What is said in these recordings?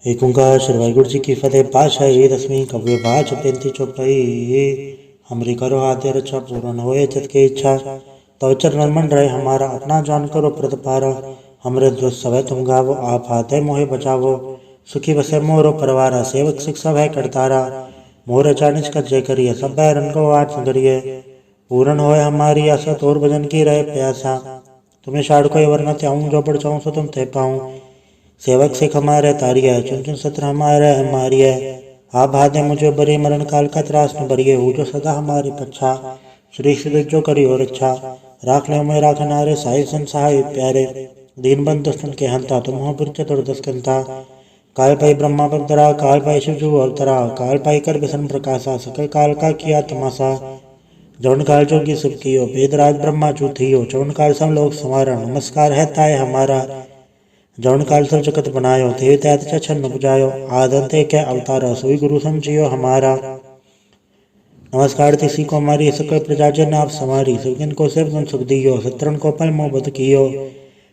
एक ओंकार श्री वाहिगुरु जी की फतेह। पातशाही दसवीं कव्य बाच 35 चौपाई। हमरी करो हाथे रक्षा पूर्ण होए चित की इच्छा। तो चरण मन रहे हमारा अपना जान करो प्रतिपारा। हमरे दुष्ट सवै तुम गावो आप हाथे मोहे बचावो। सुखी बसे मोरो परवारा सेवक शिक्षा भय करतारा। मोर चानिच कर जय करिए सब बैरन को आठ करिए। पूर्ण होए हमारी आशा तोर भजन की रहे प्यासा। तुम्हें शाड़ कोई वरना त्याऊं जो पड़ चाहूँ सो तुम थे पाऊँ। सेवक सिख हमारे तारिय चुन चुन सत्र हमारे हमारी है। आप भादे मुझे बरे मरण काल का त्रास न बरिए हो जो सदा हमारी पच्छा। श्री श्री जो करी और अच्छा राख ले मैं राख नारे साहिब संसहाय प्यारे। दीन बंद दुष्टन के हंता तुम हो पुर चतुर्दश कंता। काल पाई ब्रह्मा पगधरा काल पाई शिवजू अवतरा काल पाई कर बिसन प्रकाशा सकल काल का किया तमाशा। जौन काल जोगी सब कियो वेदराज ब्रह्मा चूथियो चौन काल सब लोग समारा नमस्कार है ताय हमारा। जौन काल सब जगत बनायो थे तैत छन बुझायो आदंते के अवतारा सोई गुरु समझियो हमारा। नमस्कार तिसी को हमारी सकल प्रजा जन आप समारी सुखिन को सिर गुण सुख दियो सत्रन को पल मोहब्बत कियो।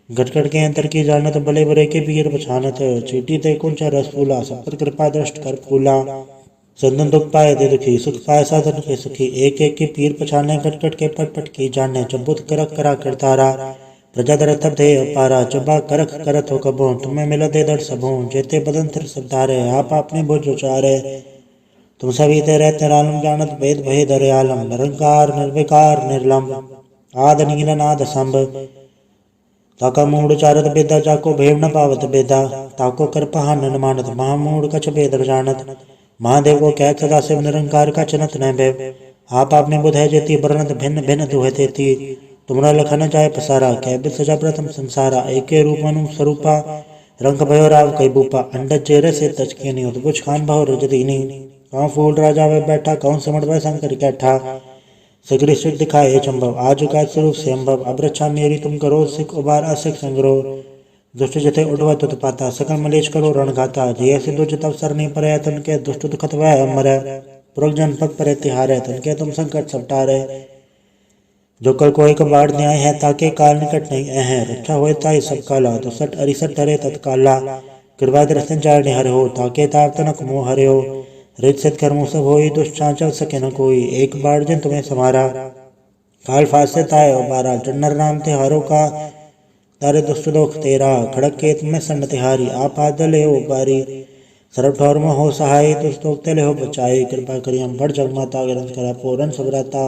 घटघट के अंतर की जानत भले बुरे के पीर पछानत चीटी ते कुंच रस फूला सब पर कृपा दृष्ट कर फूला। संदन दुख पाए दे दुखी सुख पाए साधन के सुखी एक एक के पीर पछाने घटघट के पट पट की जाने चबुत करक करा करतारा। प्रजा दर तब दे अपारा चबा करख करत हो कबो तुम्हें मिला दे दर सबो जेते बदन थिर सबधारे आप आपने बोझ उचारे। तुम सभी ते रहते आलम जानत वेद भय दर आलम निरंकार निर्विकार निर्लम आद नील नाद संभ। ताका मूड चारत बेदा जाको भेव न पावत बेदा ताको कर पहा न मानत महामूड कछ बेदर जानत। महादेव को कह सदा शिव निरंकार का चनत न भय। आप आपने बुध है जेती वर्णत भिन्न भिन्न दुह तेती। तुमरा लखन जाय पसारा कैबित सजा प्रथम संसारा एके रूप मनु स्वरूपा। रंग भयो राव कई बूपा अंडज चेहरे से तचकेनी उद्भुज खान भाव रजदीनी। कौन फूल राजा वे बैठा कौन सिमट भय शंकर कैठा। सिगरी सिख दिखाए चंबव आज का स्वरूप से अम्बव अब रक्षा मेरी तुम करो सिख उबार असिख संग्रो। दुष्ट जथे उड़वा तुत पाता सकल मलेश करो रणघाता जय से दुज तब सर नहीं परे तन के दुष्ट दुखत वह अमर। पुरख जन पग पर तिहारे तन के तुम संकट सपटारे। जो कल को एक बाढ़ न्याय है ताके काल निकट नहीं है रक्षा होए ताई सब काला तो सट अरिसट धरे तत्काला। कृपा दृष्टि जाय हर हो ताके ताप तनक मोह हरे हो। रित सित कर्मों सब होई दुष्ट चांचल सके न कोई एक बाढ़ जिन तुम्हें समारा। काल फासे ताय बारा चन्नर नाम ते हारो का तारे दुष्ट दोख तेरा खड़क के तुम्हें सन्न तिहारी आप आदले हो बारी। सर्व ठौर में हो सहाय दुष्ट दोख तेले हो बचाए कृपा करियम बड़ जग माता ग्रंथ करा पूरन सबराता।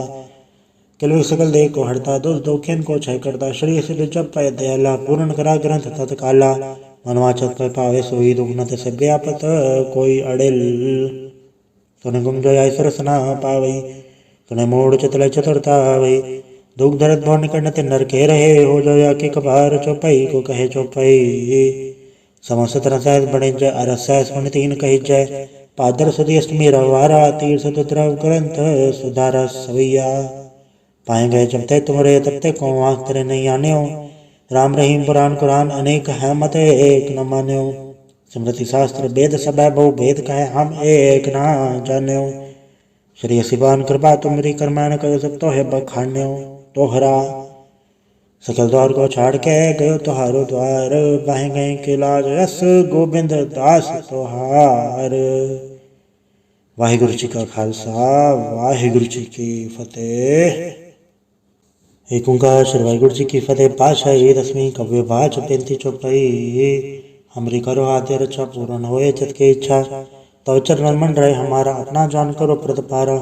किलवी सकल देह को हरता दुष्ट दोखियन को क्षय करता श्री सिद्ध जप पय दयाला पूर्ण करा ग्रंथ तत्काला। मनवाचत पर पावे सोई दुग्नत सभ्य आपत कोई अड़िल। सुने गुम जो आई सना पावई सुने मोड़ चतल चतुरता वही। दुख धरत भव निकट नर के रहे हो जो या के कबार चौपाई को कहे चौपाई। समस्त रसायत बड़े जय अरसाय सुन तीन कही जय। पादर सुधी अष्टमी रवारा तीर्थ द्रव ग्रंथ सुधारा सवैया। पाए गए जब ते तुमरे तब ते को आँख तेरे नहीं आने हो। राम रहीम पुराण कुरान अनेक है मत एक न माने हो। स्मृति शास्त्र वेद सब है बहु भेद कहे हम एक ना जाने हो। श्री शिवान कृपा तुमरी करमान करो सब तो है बखाने हो। तोहरा सकल द्वार को छाड़ के गयो तुहारो द्वार बाहे गए के लाज यस गोविंद दास तोहार। वाहिगुरु जी का खालसा वाहिगुरु जी की फतेह। एक ओंकार श्री वाहिगुरु जी की फतेह। पातशाही दसवीं कव्य बाच 35 चौपाई। हमरी करो हाथे रक्षा पूर्ण होए चित की इच्छा। तो चरण मन रहे हमारा अपना जान करो प्रतिपारा।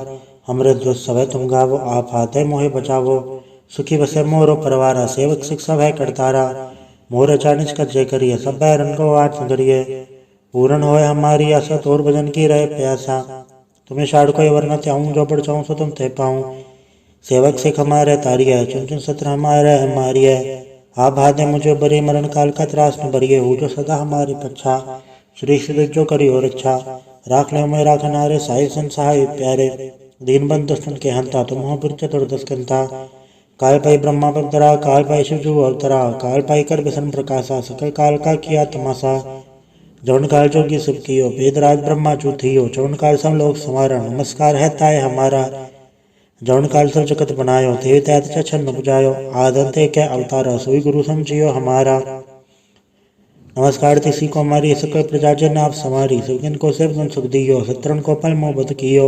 हमरे दुष्ट सवै तुम गावो आप हाथे मोहे बचावो। सुखी बसे मोरो परवारा सेवक शिक्षा भय करतारा। मोर चानिच कर जय करिए सब बैरन को आठ करिए। पूर्ण होए हमारी आशा तोर भजन की रहे प्यासा। तुम्हें शाड़ कोई वरना त्याऊं जो पड़ चाहूँ सो तुम थे पाऊँ। सेवक सिख हमारे तारिय चुन चुन सत्र हमारे हमारी है। आप भादे मुझे बरे मरण काल का त्रास न बरिए हो जो सदा हमारी पच्छा। श्री श्री जो करी और अच्छा राख ले मैं राख नारे साहिब संसहाय प्यारे। दीन बंद दुष्टन के हंता तुम हो पुर चतुर्दश कंता। काल पाई ब्रह्मा पगधरा काल पाई शिवजू अवतरा काल पाई कर बिसन प्रकाशा सकल काल का किया तमाशा। जौन काल जोगी सब कियो वेदराज ब्रह्मा चूथियो चौन काल सब लोग समारा नमस्कार है ताय हमारा। जौन काल सब जगत बनायो थे तैत छन बुझायो आदंते के अवतारा सोई गुरु समझियो हमारा। नमस्कार तिसी को हमारी सकल प्रजाजन आप समारी सुखिन को सब गुण सुख दियो सत्रन को पल मोह बत कियो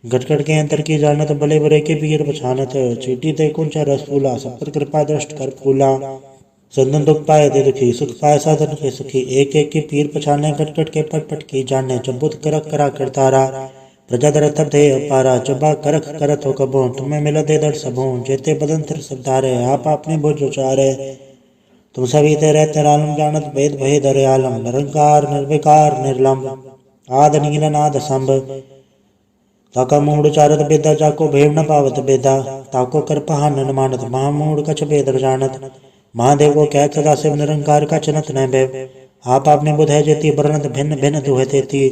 घटघट के अंतर की जानत भले बुरे के पीर पछानत चीटी ते कुंच रस फूला सब कृपा दृष्ट कर फूला संदन दुख पाए दे दुखी सुख पाए साधन के सुखी एक एक की पीर पछाने घटघट के पट पट की जाने चबुत करक करा करतारा प्रजा दर तब दे अपारा चबा करख करत हो कबो तुम्हें मिला दे दर सबो जेते बदन तिर सबधारे आप अपने बोझ उचारे तुम सभी ते रहते आलम जानत भेद भय दरे आलम निरंकार निर्विकार निर्लंब आद नील नाद संभ ताका मूड चारत बेदा जाको भेड़ न पावत बेदा ताको कर पहान न मानत महामूड कछ बेदर जानत महादेव को कह सदा शिव निरंकार का चनत न भय आप आपने बुध है जेती वर्णत भिन्न भिन्न दुहे तेती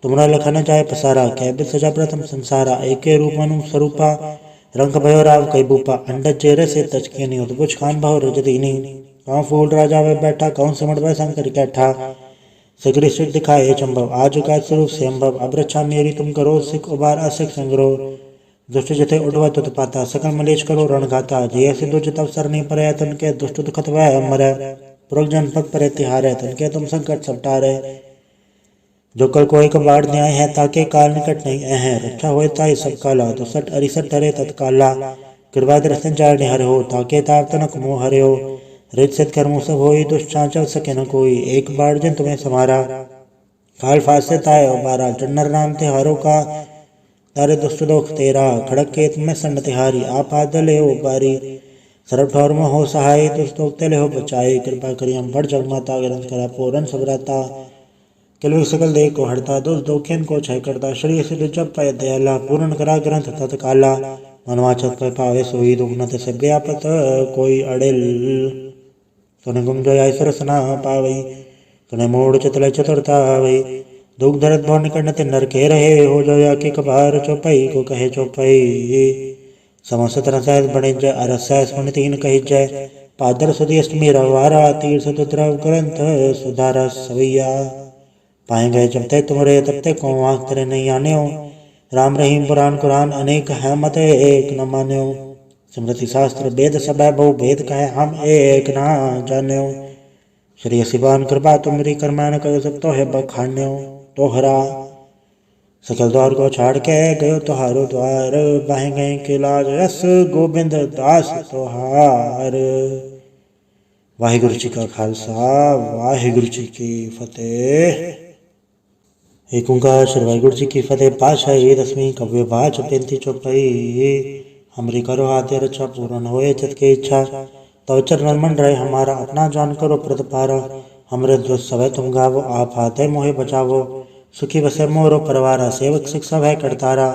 तुमरा लखन जाय पसारा कह बिल सजा प्रथम संसारा एके रूप मनु स्वरूपा रंग भयो राव कई बूपा अंडज चेहरे से तचके नहीं होत बुझ खान भाव रजदीनी कौन फूल राजा वे बैठा कौन सिमट वह शंकर कैठा सिगरी सिख दिखाए चंबव आज का स्वरूप से अम्बव अब रक्षा मेरी तुम करो सिख उबार असिख संग्रो दुष्ट जथे उठवा तुत पाता सकल मलेश करो रण घाता जय सिद्धु जत अवसर नहीं पर तन के दुष्ट दुखत वह अमर पुरख जनपद पर तिहारे तन के तुम संकट सपटारे जो कल कोई कबाड़ न्याय है ताके काल निकट नहीं है रक्षा होए ताई सब काला तो सट अरिसट टरे तत्काला कृपा दर्शन चार निहर हो ताके ताप तनक मोह हरे हो रित सिद्ध कर्मों सब होई दुष्ट चल सके न कोई एक बार जन तुम्हें समारा काल फास से ताय बारा जन्नर नाम तिहारों का तारे दुष्ट दोख तेरा खड़क के तुम्हें संड तिहारी आप आदले हो बारी सरब ठौर में हो सहाय दुष्ट दोख तेले हो बचाए कृपा करी हम बढ़ जग माता ग्रंथ करा पूरन सबराता किल सकल देह को हड़ता दुष्ट दोखेन को क्षय करता श्री सिद्ध जब पाए दयाला पूर्ण करा ग्रंथ तत्काला मनवाचत पे पावे सोई दुग्नत से व्यापत कोई अड़िल तुने गुम जो ऐसर सना पावई तुने मोड़ चतल चतुरता आवई दुख धरत भव निकट ते नर के रहे हो जो या के कबार चौपाई को कहे चौपाई समस्त तरह सहज बने जय अरस सुन तीन कही जय पादर सुधी अष्टमी रवारा तीर्थ द्रव ग्रंथ सुधारा सवैया पाए गए जब तक तुमरे तब तक को आँख तेरे नहीं आने हो राम रहीम पुराण कुरान अनेक है मत एक न मान्यो स्मृति शास्त्र वेद सब बहु भेद कहे हम एक ना जान्यो श्री शिवान कृपा तुमरी कर्मान करो सब तो है बखान्यो तोहरा सकल द्वार को छाड़ के गयो तुहारो द्वार बाहे गए के लाज रस गोविंद दास तोहार वाहिगुरु जी का खालसा वाहिगुरु जी की फतेह। एक ओंकार श्री वाहिगुरु जी की फतेह। पातशाही दसवीं कव्य बाच 35 चौपाई हमरी करो हाथे रक्षा पूर्ण होए चित के इच्छा तो चरण मन रहे हमारा अपना जान करो प्रतिपारा हमरे दुष्ट सब तुम गावो आप हाथे मोहे बचावो सुखी बसे मोरो परवारा सेवक सिख सब है करतारा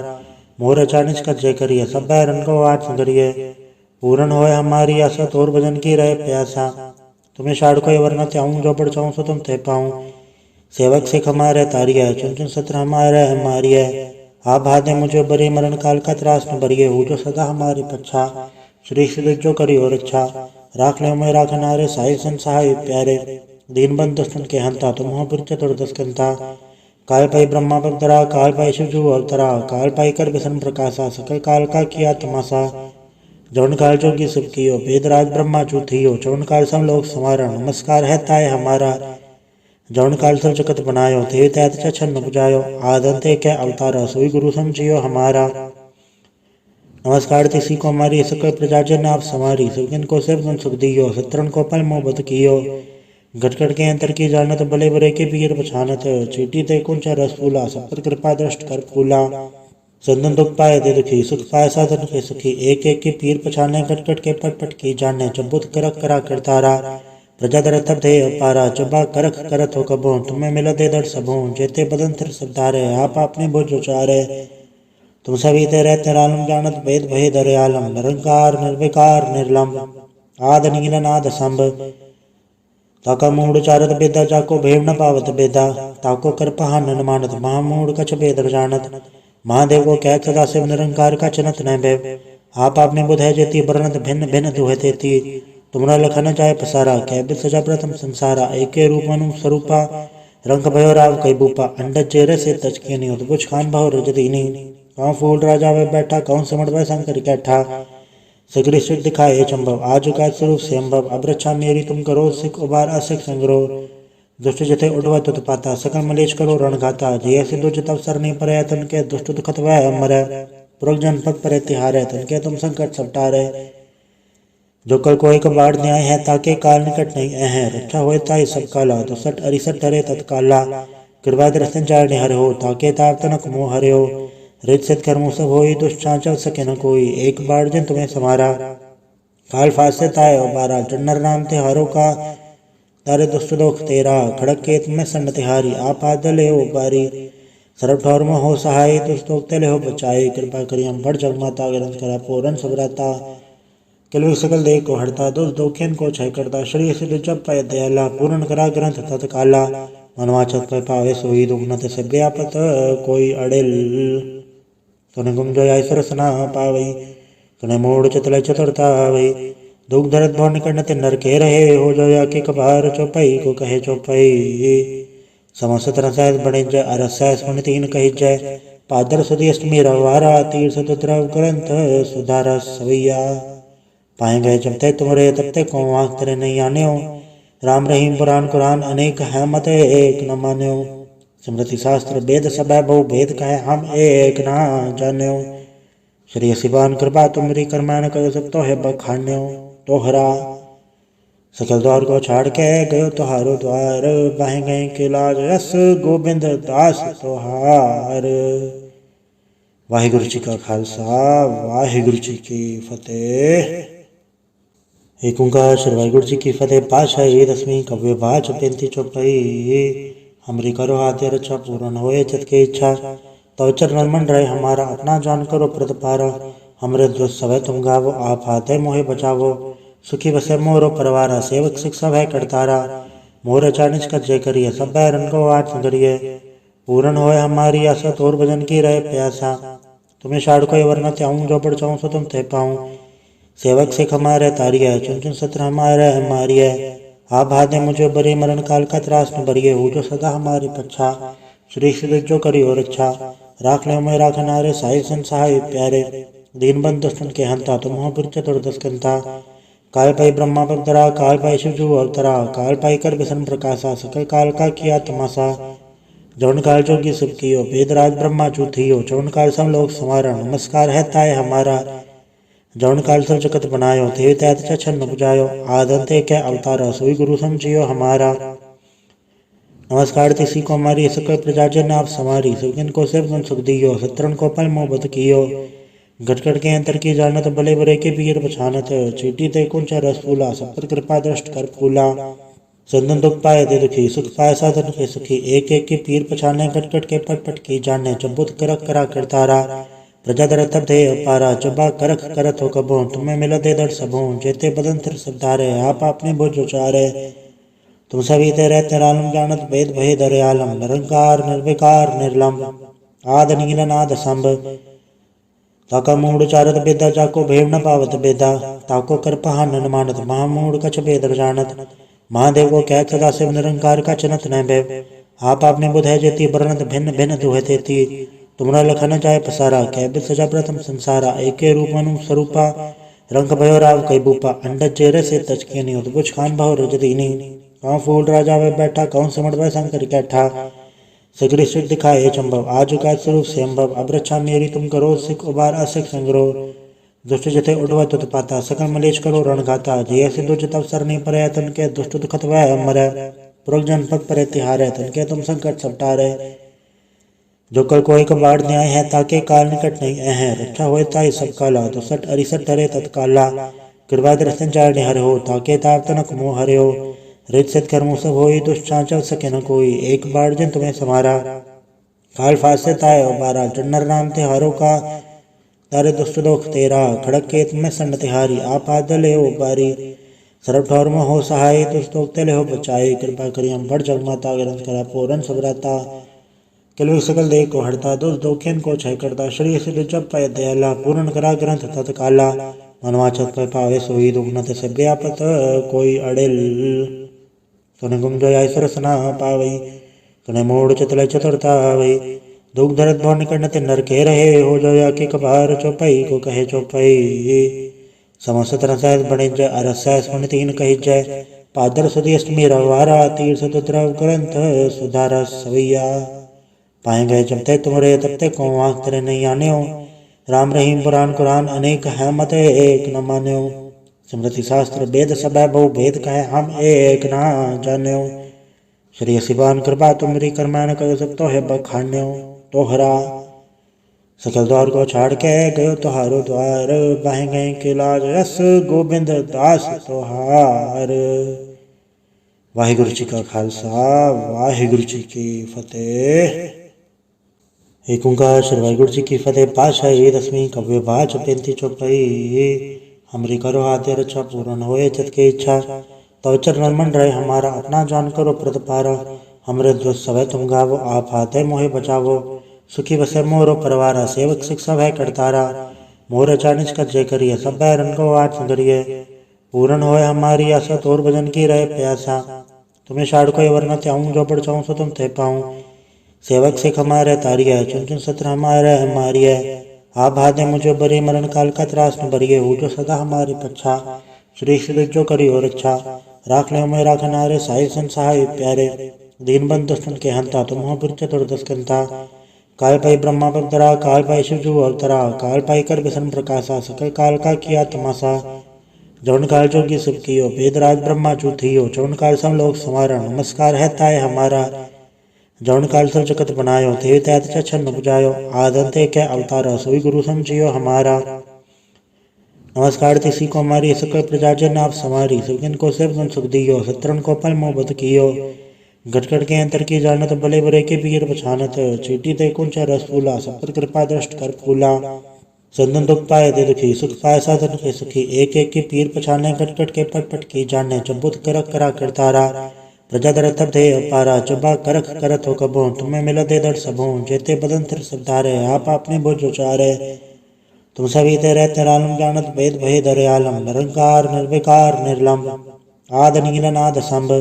मोर अचानिच कर जय करिए सब रन को आठ करिए पूर्ण होए हमारी आशा तोर भजन की रहे प्यासा तुम्हें शाड़ कोई वरना चाहूँ जो पढ़ चाहूँ सो तुम थे पाऊँ सेवक सिख हमारे तारिया चुन चुन सत्र हमारे हमारी है आप भादे मुझे बरी मरण काल का त्रास न बरिए हो जो सदा हमारी पच्छा श्री श्री जो करी और अच्छा राख ले मैं राख नारे साहिब संसाय प्यारे दीन बंद दुष्टन के हंता तुम हो पुर चतुर्दश कंता काल पाई ब्रह्मा पवतरा काल पाई शिवजू अवतरा काल पाई कर विष्णु प्रकाशा सकल काल का किया तमाशा जौन काल जोगी सुख कियो वेदराज ब्रह्मा चूथियो चौन काल सब लोग समारा नमस्कार है ताय हमारा जौन काल सब जगत बनायो थे तैत छन बुझायो आदंते के अवतारा सोई गुरु समझियो हमारा नमस्कार तिसी को हमारी सकल प्रजाजन आप समारी सुखिन को सब गुण सुख दियो सत्रन को पल मोह बत कियो घटघट के अंतर की जानत भले बुरे के पीर पछानत चीटी ते कुंच रस फूला सब पर कृपा दृष्ट कर फूला संदन दुख पाए दे दुखी सुख पाए साधन के सुखी एक एक की पीर पछाने घटघट के पट पट की जाने चबुत करक करा करतारा प्रजा दर तब दे अपारा चबा करख करत हो कबो तुम्हें मिला दे दर सबो जेते बदन तिर सबधारे आप अपने बोझ उचारे तुम सभी ते रहते आलम जानत भेद भय दरे आलम निरंकार निर्विकार निर्लंब आद नील नाद संभ ताका मूड चारत बेदा जाको भेड़ न पावत बेदा ताको कर पहान न मानत महामूड कछ बेदर जानत महादेव को कह सदा शिव निरंकार का चनत न भय आप आपने बुध है जेती वर्णत भिन्न भिन्न दुहे तेती तुमरा लखन जाय पसारा कह बिल सजा प्रथम संसारा एके रूप मनु स्वरूपा रंग भयो राव कई बूपा अंडज चेहरे से तचके नहीं होत बुझ खान भाव रजदीनी कौन फूल राजा वे बैठा कौन सिमट वह शंकर कैठा सिगरी सिख दिखाए चंबव आज का स्वरूप से अम्बव अब रक्षा मेरी तुम करो सिख उबार असिख संग्रो दुष्ट जथे उठवा तुत पाता सकल मलेश करो रणघाता जी ऐसे दुष्ट तब सर नहीं पर तन के दुष्ट दुखत वह मरै पुरख जन पद पर तिहारे तन के तुम संकट सब टारे जो कल कोई कबाड़ न्याय है ताके काल निकट नहीं है रक्षा होए ताई सब काला दुसठ अरिसठ डरे तत्काला कृपा दृष्टि चार हर हो ताके ताप तनक मोह हरे हो रित सिद्ध कर्मों सब होई दुष्ट चल सके न कोई एक बार जन तुम्हें समारा काल फासे ताय और बारा चन्नर नाम ते हारो का तारे दुष्ट दोख तेरा खड़क केत में संड तिहारी आप आदले हो बारी सरब ठौर में हो सहाय दुष्टोक तेले हो बचाए कृपा करी हम बढ़ जगमाता ग्रंथ करा पूरन सबराता किलवी सकल देह को हरता दुष्ट दोखियन को क्षय करता श्री सिद्ध जब पाय दयाला पूर्ण करा ग्रंथ तत्काला मनवाचत पर पावे सोई दुख न ते आपत कोई अड़ेल तुने गुम जो ऐसर सना पावई तुने मोड़ चतले चतुरता वही दुख दर्द भव निकट न ते नर के रहे हो जो या के कबार चौपाई को कहे चौपाई समस्त रसायत बने जय अरसाय सुन तीन कही जय पादर सुधी अष्टमी रवारा तीर्थ द्रव ग्रंथ सुधार सवैया पाए गए जमते तुमरे तबते को आँख तेरे नहीं आने हो राम रहीम पुराण कुरान अनेक है मत एक न मान्यो स्मृति शास्त्र वेद सब है बहु भेद कहे हम एक ना जान्यो श्री शिवान कृपा तुमरी कर्माण कर सकतो है बखान्यो तोहरा सकल द्वार को छाड़ के गयो तोहारो द्वार बाहें गए के लाज यस गोविंद दास तोहार। वाहिगुरु जी का खालसा वाहिगुरु जी की फतेह। एक ओंकार श्री वाहिगुरु जी की फतेह। पातशाही दसवीं कव्य बाच 35 चौपाई। हमरी करो हाथे रक्षा पूर्ण होए चित की इच्छा तो चरण मन रहे हमारा अपना जान करो प्रतिपारा हमरे जो सवै तुम गावो आप हाथे मोहे बचावो सुखी बसे मोरो परवारा सेवक शिक्षा भय करतारा मोर अचानिच कर जय करिए सब बैरन को आठ करिए पूर्ण होए हमारी आशा तोर भजन की रहे प्यासा तुम्हें शाड़ को वरना त्याऊं जो बढ़ चाऊं सो तुम ते पाऊं सेवक सिख हमारे तारी है चुन चुन सत्र हमारे हमारी है आप हाथे मुझे बरे मरण काल का त्रास न बरिए हो जो सदा हमारी पच्छा श्री श्री जो करी और अच्छा राख ले मैं राख नारे साहिब संसाय प्यारे दीन बंद दुष्टन के हंता तुम पुर चतुर्दश कंता काल पाई ब्रह्मा पदरा काल पाई शिवजू अवतरा काल पाई कर विष्णु प्रकाशा सकल काल का किया तमाशा जौन काल जोगी सब कियो वेदराज ब्रह्मा चूथियो जौन काल सब लोग समारा नमस्कार है ताय हमारा जौन काल सब जगत बनायो थे तैत छन्न बुझायो आदंते के अवतारा सोई गुरु समझियो हमारा नमस्कार तिसी को हमारी सकल प्रजाजन आप समारी सबकिन को सिर्फ सुख दियो सत्रन को पल मोहब्बत कियो घटघट के अंतर की जानत भले बुरे के पीर पछानत चीटी ते कुंच रसूला सब पर कृपा दृष्ट कर फूला संदन दुख पाए दे दुखी सुख पाए साधन के सुखी एक एक के पीर पछाने घटघट के पट पट की जाने चबुत करक करा करतारा प्रजा दर तब दे अपारा चबा करख करत हो कबो तुम्हें मिला दे दर सबो जेते बदन तिर सदारे आप अपने बोझ उचारे तुम सभी ते रहते आलम जानत भेद भय दरे आलम निरंकार निर्विकार निर्लम आद नील नाद संभ ताका मूड चारत बेदा जाको भेड़ न पावत बेदा ताको कर पहान न मानत महामूड कछ बेदर जानत महादेव को कह सदा शिव निरंकार का चनत न भय आप आपने बुध है जेती बरनत भिन्न भिन्न दुहे तेती तुमरा लखन जाय पसारा कह बिल सजा प्रथम संसारा एके रूप मनु स्वरूपा रंग भयो राव कई बूपा अंडज चेहरे से तचकिनी उद्भुज खान भाव रजदीनी कौन फूल राजा वे बैठा कौन सिमट वे शंकर कैठा सगरी सिख दिखाए चंबव आज का स्वरूप से अम्बव अब रक्षा मेरी तुम करो सिख उबार असिख संग्रो दुष्ट जथे उठवा तुत पाता सकल मलेश करो रणघाता जी ऐसे दुष्ट तब सर नहीं पर तन के दुष्ट दुखत वह मरै पुरख जन पद पर तिहारे तन के तुम संकट सब टारे जो कल कोई कबाड़ न्याय है ताके काल निकट नहीं है रक्षा होए ताई सब काला दुसठ अरिसठ डरे तत्काला कृपा दृष्टि चार हरे हो ताके ताप तनक मोह हरे हो रित सिद्ध कर्मों सब होई दुष्ट चल सके न कोई एक बार जन तुम्हें समारा काल फासे ताय बारा चन्नर नाम ते हारो का तारे दुष्ट दोख तेरा खड़क केत में संड तिहारी आप आदले हो बारी सरब ठौर में हो सहाय दुष्टोक तेले हो बचाए कृपा करी हम बढ़ जगमाता ग्रंथ करा पूरन सबराता किलवी सकल देह को हरता दुष्ट दोखियन को क्षय करता श्री सिद्ध जब पाय दयाला पूर्ण करा ग्रंथ तत्काला मनवाचत पर पावे सोई दुख न ते आपत कोई अड़ेल तुने गुम जो ऐसर सना पावई तुने मोड़ चतले चतुरता वही दुख दर्द भव निकट न ते नर के रहे हो जो या के कबार चौपाई को कहे चौपाई समस्त रसायत बने जय अरसाय सुन तीन कही जय पादर सुधी अष्टमी रवारा तीर्थ द्रव ग्रंथ सुधारा सवैया। पाए गए जब ते तुमरे तब ते को आँख तेरे नहीं आने हो। राम रहीम पुराण कुरान अनेक है मत एक न मान्यो। स्मृति शास्त्र वेद सब बहु भेद कहे हम एक ना जान्यो। श्री शिवान कृपा तुमरी करमैन कर सब तो है बखान्यो। तोहरा सकल द्वार को छाड़ के गयो तोहारो द्वार। बाहे गए के लाज रस गोबिंद दास तोहार। वाहिगुरु जी का खालसा वाहिगुरु जी की फतेह। एक ओंकार श्री वाहिगुरु जी की फतेह। पातशाही दसवीं कव्य बाच 35 चौपाई। हमरी करो आद्य रक्षा पूर्ण होए चित की इच्छा। तव चरण मन रहे हमारा अपना जान करो प्रतिपारा। हमरे दुष्ट सवै तुम गावो आप हाथे मोहे बचावो। सुखी बसे मोरो परवारा सेवक सिख सब है करतारा। मोर चानिच कर जय करिए सब बैरन को आठ करिए। पूर्ण होए हमारी आशा तोर भजन की रहे प्यासा। तुम्हें शाड़ कोई वरना त्याऊं जो बढ़ चाहूँ सो तुम थे पाऊँ। सेवक सिख हमारे तारिया चुन चुन सत्र हमारे हमारिय। आप भादे मुझे बरी मरण काल का त्रास न बरिए। हो जो सदा हमारी पच्छा श्री श्री जो करी हो रक्षा। राख ले मैं राख नारे साई संसाय प्यारे। दीन बंद दुष्टन के हंता तुम हो पुर चतुर्दश कंता। काल पाई ब्रह्मा पवतरा काल पाई शिवजू अवतरा। काल पाई कर बिसन प्रकाशा सकल काल का किया तमाशा। जौन काल जोगी सब कियो वेदराज ब्रह्मा चूथियो। जौन काल सब लोग समारा नमस्कार है ताय हमारा। जौन काल सब जगत बनायो देव दैत छन्न बुझायो। आदंते के अवतारा सोई गुरु समझियो हमारा। नमस्कार तिसी को हमारी सकल प्रजा जन आप समारी। सुखजन को सेव गुण सुख दियो सत्रन को पल मोहब्बत कियो। गटगट के अंतर की जानत भले बुरे के पीर पछानत। चीटी ते कुंचा रस फूला सब पर कृपा दृष्ट कर फूला। संदन दुख पाए दे दुखी सुख पाए साधन के सुखी। एक एक की पीर पछाने गटगट के पट पट की जाने। जबुत करक करा करतारा प्रजा दर तब दे अपारा। जबा करख करत हो कबो तुम्हें मिला दे दर सबों। जेते बदन तिर सब धारे आप अपने बोझ उचारे। तुम सभी ते रहते रालम जानत भेद भय दर आलम। निरंकार निर्विकार निर्लम आद नील नाद संभ।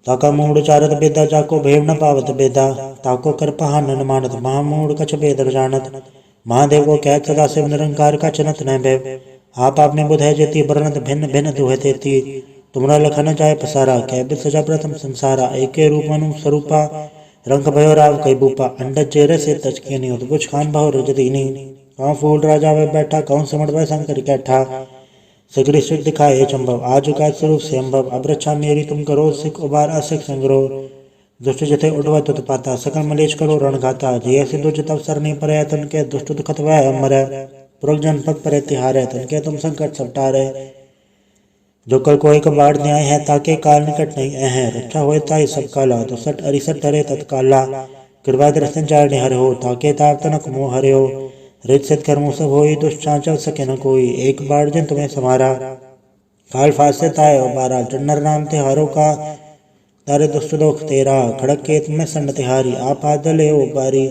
ताका मूड चारत बेदा जाको भेव न पावत बेदा। ताको कर पहा न मानत महामूड कछ बेदर जानत। महादेव को कह सदा शिव निरंकार का चनत न भय। आप आपने बुध है जेती वर्णत भिन्न भिन्न दुहे तेती। तुमरा लखन जाय पसारा कह बिद सजा प्रथम संसारा। एके रूप मनु स्वरूपा रंग भयो राव कई बूपा। अंडज चेहरे से तचके नहीं उद्भुज खान भाव रजदीनी। कौन फूल राजा वे बैठा कौन सिमट वे शंकर कैठा। सिगरी सिख दिखाए चंबव आज का स्वरूप से अम्बव। अब रक्षा मेरी तुम करो सिख उबार असिख संग्रो। दुष्ट जथे उठवा तुत पाता सकल मलेश करो रणघाता। जय से दुष्ट अवसर नहीं परे तन के दुष्ट दुखत वह अमर। पुरख जनपद परे तिहारे तन के तुम संकट सपटारे। जो कल कोई कबाड़ न्याय है ताके काल निकट नहीं है। रक्षा होए ताई सब काला दुसठ अरिसठ डरे तत्काला। कृपा दृष्टि जाने हरे हो ताके ताप तनक मोह हरे हो। रित सिद्ध कर्मों सब होई दुष्ट चांचल सके न कोई। एक बार जिन तुम्हें समारा काल फासे ताय बारा। जन्नर नाम तिहारों का तारे दुष्ट दोख तेरा। खड़क के तुम्हें संड तिहारी आप आदले हो बारी।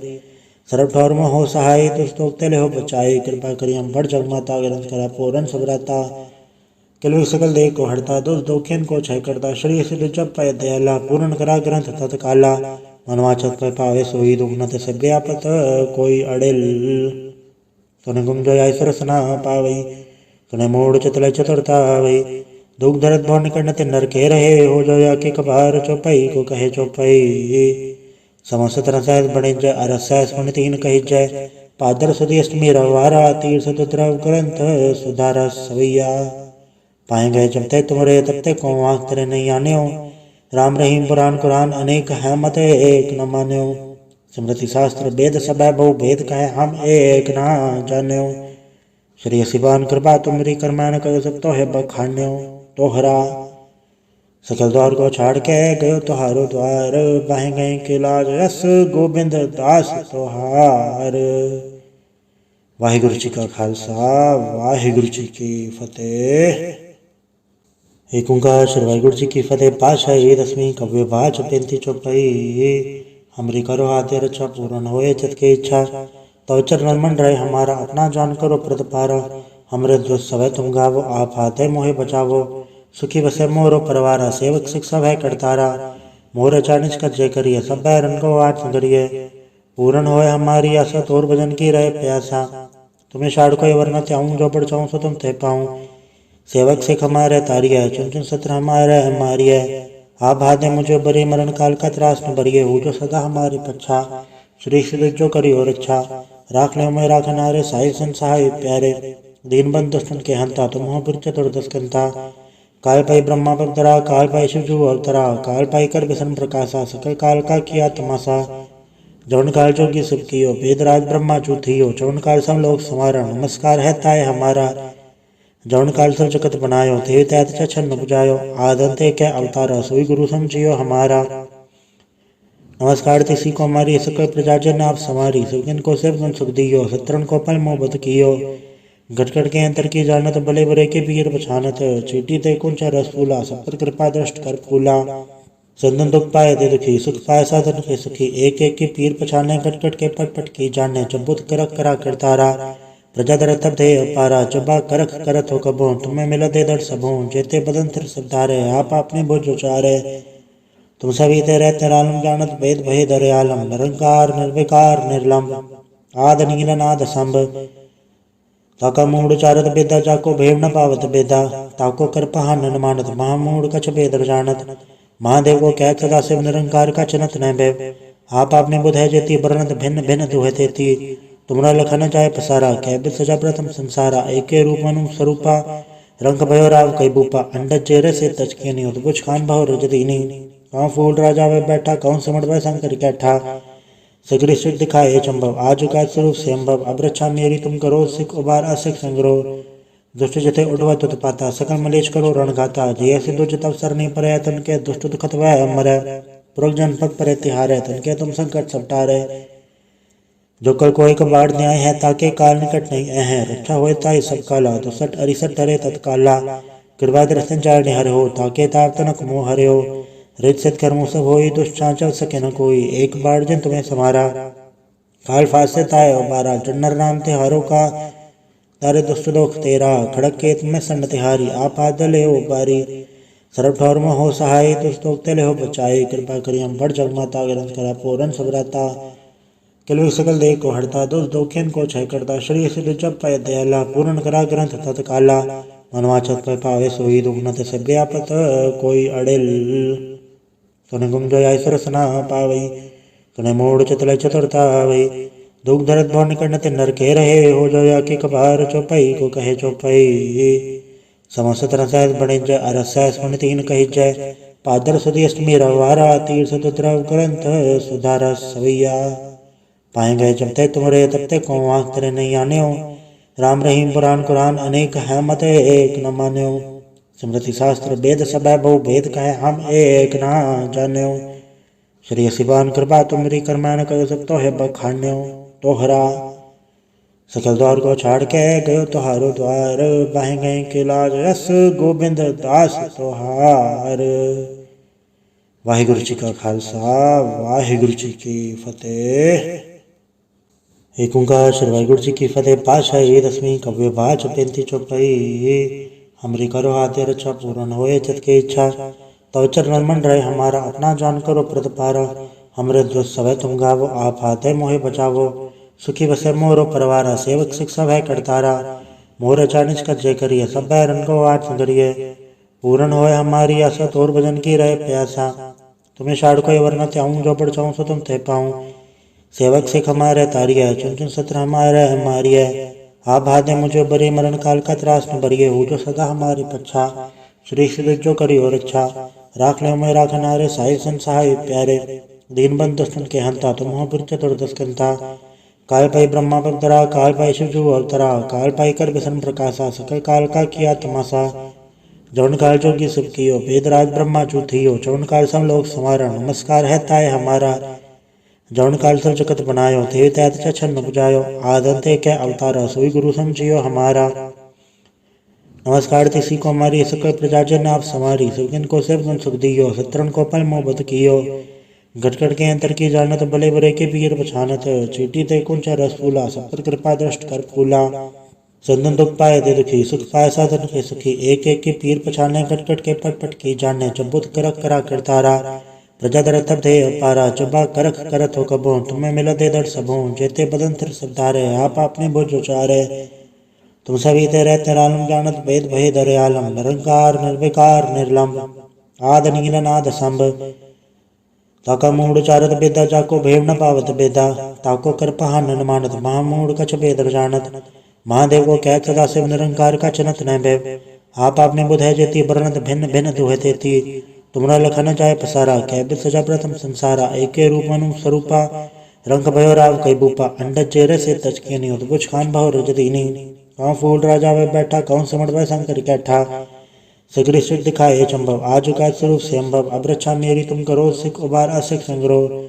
सरब ठौर में हो सहाय दुष्ट दोख तेले हो बचाई। कृपा करी हम बढ़ जगमाता ग्रंथ करा पूरन सबराता। किलवी सकल देह को हड़ता दुष्ट दोखियन को क्षय करता। श्री सिद्ध जब पाय दयाला पूर्ण करा ग्रंथ तत्काला। मनवाचत पर पावे सोई दुख न ते सब आपत कोई अड़िल। तुने गुम जो ऐसर सना पावई तुने मोड़ चतले चतुरता वही। दुख दर्द भव निकट न ते नर के रहे। हो जो या के कबार चौपाई को कहे चौपाई। समस्त तरह सहज बने जय अरस सहज पुण्य तीन कही जय। पादर सुधी अष्टमी रवारा तीर्थ द्रव ग्रंथ सुधारा सवैया। पाए गए जब ते तुमरे तब ते को आँख तेरे नहीं आने हो। राम रहीम पुराण कुरान अनेक है मत एक न मान्यो। स्मृति शास्त्र वेद सब बहु भेद कहे हम एक ना जान्यो। श्री शिवान कृपा तुमरी करमैन कर सब तो है बखान्यो। तोहरा सकल द्वार को छाड़ के गयो तोहारो द्वार। बाहे गए के लाज रस गोबिंद दास तोहार। वाहिगुरु जी का खालसा वाहिगुरु जी की फतेह। एक ओंकार श्री वाहिगुरु जी की फतेह। पातशाही दसवीं कव्य बाच 35 चौपाई। हमरी करो आद्य रक्षा पूर्ण होए चित की इच्छा। तव चरण मन रहे हमारा अपना जान करो प्रतिपारा। हमरे दुष्ट सवै तुम गावो आप हाथे मोहे बचावो। सुखी बसे मोरो परवारा सेवक सिख सब है करतारा। मोर चानिच कर जय करिए सब बैरन को आठ करिए। पूर्ण होए हमारी आशा तोर भजन की रहे प्यासा। तुम्हें शाड़ कोई वरना त्याऊं जो बढ़ चाहूँ सो तुम थे पाऊँ। सेवक सिख हमारे तारिय चुन चुन सत्र हमारे मारिय आप हाथे मुझे बरे मरण काल का त्रास न बरिए हो जो सदा हमारी पच्छा श्री श्री जो करी और अच्छा राख ले मैं राख नारे साहिब संसाय प्यारे दीन बंद दुष्टन के हंता तुम हो पुर चतुर्दश कंता काल पाई ब्रह्मा बदरा काल पाई शिवजू अवतरा काल पाई कर बिसन प्रकाशा सकल काल का किया तमाशा जौन काल जोगी सब कियो वेदराज ब्रह्मा चूथियो चौन काल सब लोग समारा नमस्कार है ताय हमारा जौन काल सब जगत बनायो थे तैत छन्न बुझायो आदंते के अवतारा सोई गुरु समझियो हमारा नमस्कार तिसी को हमारी सकल प्रजा जन आप समारी सुगन को सब सुन सुख दियो सत्रन को पल मोहब्बत कियो गटगट के अंतर की जानत भले बुरे के पीर पछानत चीटी ते कुंच रस फूला सब पर कृपा दृष्ट कर फूला संदन दुख पाए दे दुखी सुख पाए साधन के सुखी एक एक के पीर पछाने गटगट के पट पट की जाने चबुत करक करा करतारा प्रजा दर तब दे अपारा चबा करख करत हो कबो तुम्हें मिला दे दर सबो जेते बदन तिर सबधारे आप अपने बोझ उचारे तुम सभी ते रहते आलम जानत भेद भय दरे आलम निरंकार निर्विकार निर्लंब आद नील नाद संभ ताका मूड चारत बेदा जाको भेव न पावत बेदा ताको कर पहान न मानत महामूड कछ बेदर जानत महादेव को कह सदा शिव निरंकार का चनत न भय आप आपने बुध है जेती बरनत भिन्न भिन्न दुहे तेती तुमरा लखन जाय पसारा कह बिद सजा प्रथम संसारा एके रूप मनु स्वरूपा रंग भयो राव कई बूपा अंडज चेहरे से तचके नहीं होत कुछ खान भाव रजदीनी कौन फूल राजा वे बैठा कौन सिमट वे शंकर कैठा सगरी सिद्ध दिखाए चंभव आज का स्वरूप से अम्भव अब रक्षा मेरी तुम करो सिख उबार असिख संग्रह दुष्ट जते उठवा तुत पाता सकल मलेच करो रण गाता जय सिद्धु जत अवसर नहीं पर तन के दुष्ट दुखत वह अमर पुरख जनपद पर तिहार तन के तुम संकट सपटारे जो कल कोई कबाड़ न्याय है ताके काल निकट नहीं है रक्षा होए ताई सब काला तो सट अरिसट टरे तत्काला कृपा दर्शन चार निहर हो ताके ताप तनक मोह हरे हो रित सिद्ध कर्मों सब होई दुष्ट चल सके न कोई एक बार जन तुम्हें समारा काल फास से ताय बारा जन्नर नाम ते हारो का तारे दुष्ट लोक तेरा खड़क के तुम्हें संड तिहारी आप आदले हो बारी सर्व ठौर में हो सहाय दुष्ट लोक तेले हो बचाए कृपा करी हम बड़ जगमाता ग्रंथ करा पूरन सबराता किलवी सकल देह को हड़ता दुष्ट दोखेन को छय करता श्री सिद्ध जब पाए दयाला पूर्ण करा ग्रंथ तत्काला मनवाचत पे पावे सोई दुग्नत सब व्यापत कोई अड़ेल सुने गुम जो आई सरसना पावई सुने मोड़ चतल चतुरता आवई दुख धरत भव निकट ते नर के रहे हो जो या के कबार चौपाई को कहे चौपाई समस्त रसायत बने जय अरसाय सुन तीन कही जय पादर सुधी अष्टमी रवारा तीर्थ द्रव ग्रंथ सुधारा सवैया पाए गए जब तक तुमरे तब तक को आँख तेरे नहीं आने हो राम रहीम पुराण कुरान अनेक है मत एक न मान्यो स्मृति शास्त्र वेद सब है बहु भेद कहे हम एक ना जान्यो श्री शिवान कृपा तुमरी कर्माण कर सकतो है बखान्यो तोहरा सकल द्वार को छाड़ के गयो तोहारो द्वार बाहे गए के लाज रस गोविंद दास तोहार। वाहिगुरु जी का खालसा वाहिगुरु जी की फतेह। एक ओंकार श्री वाहिगुरु जी की फतेह। पातशाही दसवीं कव्य बाच 35 चौपाई। हमरी करो आद्य रक्षा पूर्ण होए चित की इच्छा तो चरण मन रहे हमारा अपना जान करो प्रतिपारा। हमरे दुष्ट सवै तुम गावो आप हाथे मोहे बचावो सुखी बसे मोरो परवारा सेवक शिक्षा भय करतारा मोर अचानिच कर जय करिए सब भय रन को आठ करिए पूर्ण होए हमारी आशा तोर भजन की रहे प्यासा तुम्हें शाड़ कोई वरना त्याऊं जो बढ़ चाहूँ सो तुम थे पाऊँ सेवक सिख हमारे तारिय चुन चुन सत्र हमारे मारिय आप हाथे मुझे बरे मरण काल का त्रास न बरिए हो जो सदा हमारी पच्छा श्री श्री जो करी और अच्छा राख ले मैं राख नारे साहिब संसाय प्यारे दीन बंद दुष्टन के हंता तुम हो पुर चतुर्दश कंता काल पाई ब्रह्मा बदरा काल पाई शिवजू अवतरा काल पाई कर बिसन प्रकाशा सकल काल का किया तमाशा जौन काल जोगी सब कियो वेदराज ब्रह्मा चूथियो चौन काल सब लोग समारा नमस्कार है ताय हमारा जौन काल सब जगत बनायो थे तैत छन्न बुझायो आदंते के अवतारा सोई गुरु समझियो हमारा नमस्कार तिसी को हमारी सकल प्रजा जन आप समारी सुगन को सब गुण सुख दियो सत्रन को पल मोहब्बत कियो गटगट के अंतर की जानत भले बुरे के पीर पछानत चीटी ते कुंच रस फूला सब पर कृपा दृष्ट कर फूला संदन दुख पाए दे दुखी सुख पाए साधन के सुखी एक एक के पीर पछाने गटगट के पट पट की जाने चबुत करक करा करतारा प्रजा दर तब दे अपारा चबा करख करत हो कबो तुम्हें मिला दे दर सबो जेते बदन तिर सबधारे आप अपने बोझ उचारे तुम सभी ते रहते रालम जानत भेद भेद आलम निरंकार निर्विकार निर्लंब आद नील नाद संभ ताका मूड चारत बेदा जाको भेव न पावत बेदा ताको कृपा हनन मानत महामूड कछ भेद जानत महादेव को कह सदा शिव निरंकार का चनत न भैव आप आपने बुध है जेती वर्णत भिन्न भिन्न दुहे तेती तुमरा लखन जाय पसारा कह बिद सजा प्रथम संसारा एके रूप मनु स्वरूपा रंग भयो राव कई बूपा अंडज चेहरे से तचके नहीं होत कुछ खान भाव रजदीनी कौन फूल राजा वे बैठा कौन सिमट वह शंकर कैठा सिगरी सिख दिखाए चंबव आज का स्वरूप से अम्बव अब रक्षा मेरी तुम करो सिख उबार असिख संग्रह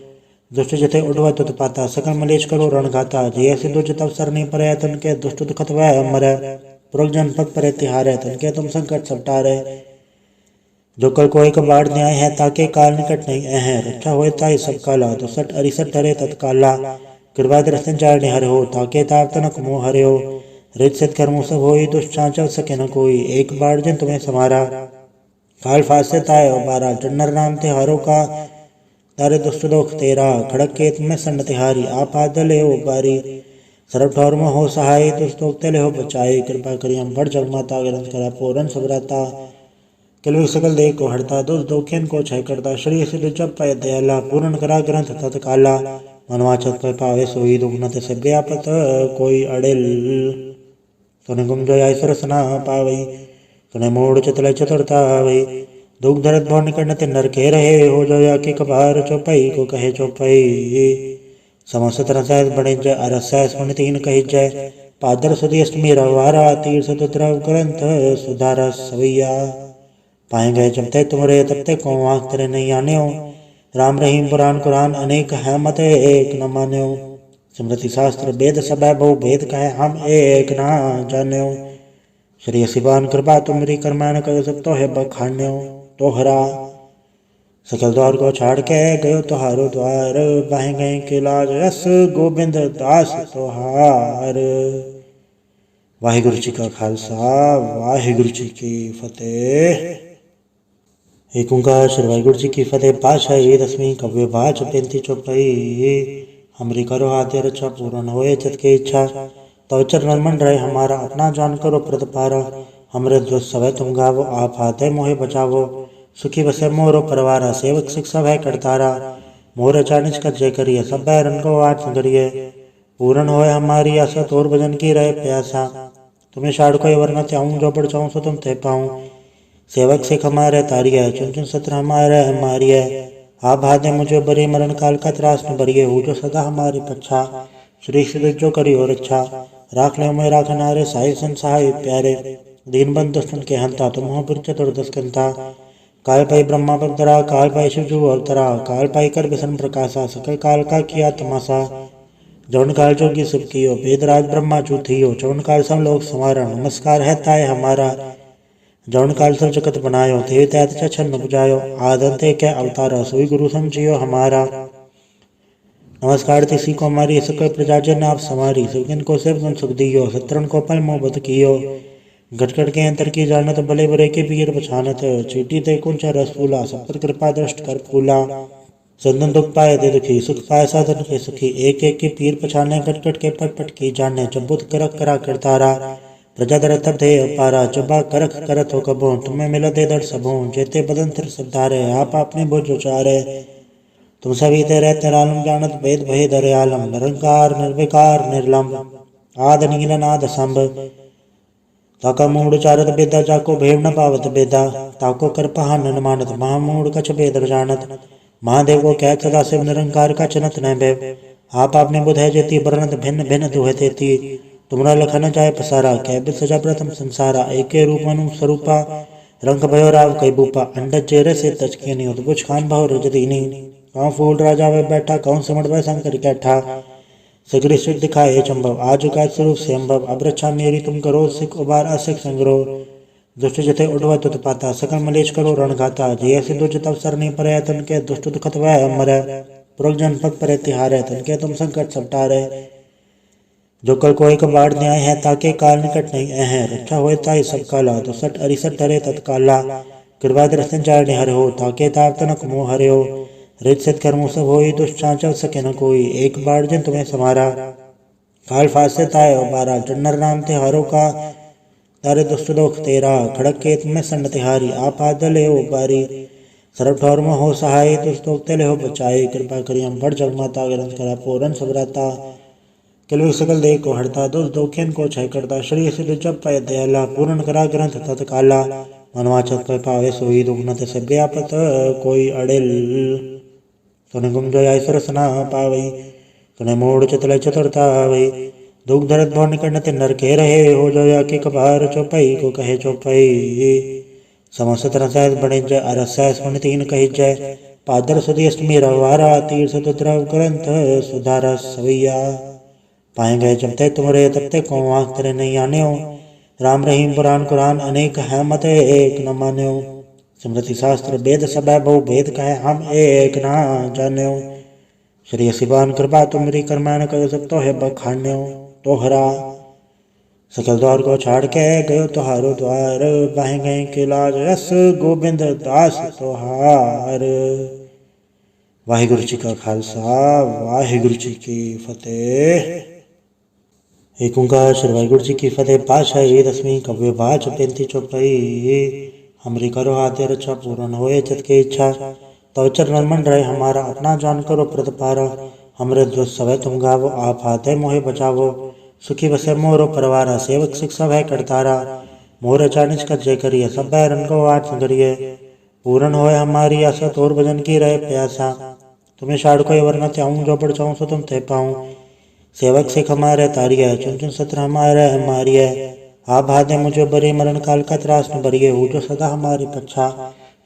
दुष्ट जथे उड़वा तुत पाता सकल मलेश करो रण घाता जय से दुज तब सर नहीं परे तन के दुष्ट दुखत वह मरे पुरख जनपद परे तिहारे तन के तुम संकट सपटारे जो कल कोई कबाड़ न्याय है ताके काल निकट नहीं है रक्षा होए ताई सब काला तो सट अरिसट हरे तत्काला कृपा दृष्टि चारणे हरे हो ताके ताप तनक मोह हरे हो रित सिद्ध कर्मों सब होई दुष्ट चल सके न कोई एक बार जिन तुम्हें समारा काल फासे ताय बारा जन्नर नाम तिहारों का तारे दुष्ट दोख तेरा खड़क के तुम्हें सन्न तिहारी आप आदले हो बारी सरब ठौर में हो सहाय दुष्टोक तेले हो बचाए कृपा करी हम बड़ जगमाता ग्रंथ करा पूरन सबराता किलवी सकल देह को हड़ता दुष्ट दोखियन को क्षय करता श्री सिद्ध जब पाए दयाला पूर्ण करा ग्रंथ तत्काला मनवाचत पर पावे सोई दुग्नत से व्यापत कोई अड़ेल तुने गुम जो ऐसर सना पावई तुने मूड चतल चतुरता वही दुख धरत भव निकट नर के रहे हो जो या के कबार चौपाई को कहे चौपाई समस्त रसायस बने जय अरसायस मन तीन कही जय पादर सुधी अष्टमी रवारा तीर सतुद्रव ग्रंथ सुधारा सवैया पाए गए जबते तुमरे तबते को आँख तेरे नहीं आने हो राम रहीम पुराण कुरान अनेक है मत एक न मान्यो स्मृति शास्त्र वेद सब बहु भेद कहे हम एक ना जान्यो श्री शिवान कृपा तुमरी कर्मान करो सब तो है बखान्यो तोहरा सकल द्वार को छाड़ के गयो तोहारो द्वार बाहे गए के लाज रस गोविंद दास तोहार। वाहिगुरु जी का खालसा वाहिगुरु जी की फतेह। एक ओंकार श्री वाहिगुरु जी की फतेह। पातशाही दसवीं कव्य बाच 35 चौपाई। हमरी करो हाथे रक्षा पूर्ण होए चित की इच्छा तो चरण मन रहे हमारा अपना जान करो प्रतिपारा हमरे जो सवै तुम गावो आप हाथे मोहे बचावो सुखी बसे मोरो परवारा सेवक शिक्षा भय करतारा मोर चानिच कर जय करिए सब बैरन को आठ करिए पूर्ण होए हमारी आशा तोर भजन की रहे प्यासा तुम्हें शाड़ को वरना चाहूँ जो बढ़ चाहूँ सो तुम ते पाऊँ सेवक सिख हमारे तारी है चुन चुन सत्र हमारे हमारी है आप हाथे मुझे बरे मरण काल का त्रास न बरिए हो जो सदा हमारी पच्छा श्री सिद्ध जो करी और अच्छा राख ले मैं राख नारे साहिब संसाय प्यारे दीन बंद दुष्टन के हंता तुम हो पुर चतुर्दश कंता काल पाई ब्रह्मा बदरा काल पाई शिवजू अवतरा काल पाई कर विष्णु प्रकाशा सकल काल का किया तमाशा जौन काल जोगी सब कियो वेदराज ब्रह्मा चूथियो चौन काल सब लोग समारा नमस्कार है ताय हमारा जौन काल सब जगत बनायो थे तैत छन बुझायो आदंते के अवतारा सोई गुरु समझियो हमारा नमस्कार तिसी को हमारी सकल प्रजाजन आप समारी सुखिन को सिर्फ सुख दियो सत्रन को पल मोहब्बत कियो घटघट के अंतर की जानत भले बरे के पीर पछानत चीटी ते कुंच रस फूला सब पर कृपा दृष्ट कर फूला संदन दुख पाए दे दुखी सुख पाए साधन के सुखी एक एक के पीर पछाने घटघट के पट पट की जाने चबुत करक करा करतारा प्रजा दर तब थे अपारा चबा करख करत हो कबो तुम्हें मिल दे दर सबो जेते बदन तिर सदारे आप अपने बोझ उचारे तुम सभी ते रहते रालम जानत भेद भेद आलम निरंकार निर्विकार निर्लंब आद नील नाद संभ ताका मूड चारत बेदा जाको भेव न पावत बेदा ताको कृपा हनन मानत महामूड कछ भेद जानत महादेव को कह सदा शिव निरंकार का चनत न भैव आप आपने बुध है जेती वर्णत भिन्न भिन्न दुहे तेती तुमरा लखन जाय पसारा कह बिद सजा प्रथम संसारा एके रूप मनु स्वरूपा रंग भयो राव कई बूपा अंडज चेहरे से तचके नहीं होत कुछ खान भाव रजदीनी कौन फूल राजा वे बैठा कौन सिमट वह शंकर कैठा सिगरी सिख दिखाए चंबव आज का स्वरूप से अम्बव अब रक्षा मेरी तुम करो सिख उबार असिख संग्रह दुष्ट जथे उड़वा तुत पाता सकल मलेश करो रण घाता जय से दुज तब सर नहीं परे तन के दुष्ट दुखत वह मरे पुरख जनपद परे तिहारे तन के तुम संकट सपटारे जो कल कोई कबाड़ न्याय है ताके काल निकट नहीं है रक्षा होए ताई सब काला तो सट अरिसट हरे तत्काला कृपा दृष्टि चारणे हरे हो ताके ताप तनक मोह हरे हो रित सिद्ध कर्मों सब होई दुष्ट चल सके न कोई एक बार जिन तुम्हें समारा काल फासे ताय बारा जन्नर नाम तिहारों का तारे दुष्ट दोख तेरा खड़क केत में संड तिहारी आप आदले हो बारी सर्व ठौर में हो सहाय तुष दोख तेले हो बचाए कृपा करी हम बड़ जगमाता ग्रंथ करा पूरन सबराता किलवी सकल देह को हरता दुष दोखेन को छय करता श्री सिद्ध जप पय दयाला पूर्ण करा ग्रंथ तत्काला मनवाचत पय पावे सोई दुग्नत से व्यापत कोई अड़िल सुन गुम जो आई सरसना पावई सुने मोड़ चतल चतुरता वही दुख धरत भवन करनते नर के रहे हो जो या के कबार चौपाई को कहे चौपाई समस्त रसायत बने जय अरसाय सुन तीन कही जय पादर सुधी अष्टमी रवारा तीर्थ द्रव ग्रंथ सुधारा सवैया पाए गए जब तुमरे तब तक को आँख तेरे नहीं आने हो राम रहीम पुराण कुरान अनेक है मत एक न माने हो स्मृति शास्त्र वेद सब बहु भेद कहे हम एक ना जाने हो श्री शिवान कृपा तुमरी कर्मायण कर सकते है बखान्यो तोहरा सकल द्वार को छाड़ के गयो तोहारो द्वार बह गए के लाज रस गोविंद दास तोहार। वाहिगुरु जी का खालसा वाहिगुरु जी की फतेह। एक ओंकार श्री वाहिगुरु जी की फतेह। पातशाही दसवीं कव्य बाच 35 चौपाई। हमरी करो आद्य रचा पूर्ण होए चित की इच्छा तो चरण मन रहे हमारा अपना जान करो प्रतिपारा हमरे दुष्ट सवै तुम गावो आप हाथे मोहे बचावो सुखी बसे मोरो परिवार सेवक शिक्षा भय करतारा मोर चानिच कर जय करिए सब रन को आठ संगरिए पूर्ण होए हमारी आशा तोर भजन की रहे प्यासा तुम्हें शाड़ कोई वरना त्याऊं जो बढ़ चाहूँ सो तुम ते पाऊँ सेवक सिख हमारे तारिय चुन चुन सत्र हमारे हमारी आप भादे मुझे बरी मरण काल का त्रास न बरिए हो जो सदा हमारी पक्षा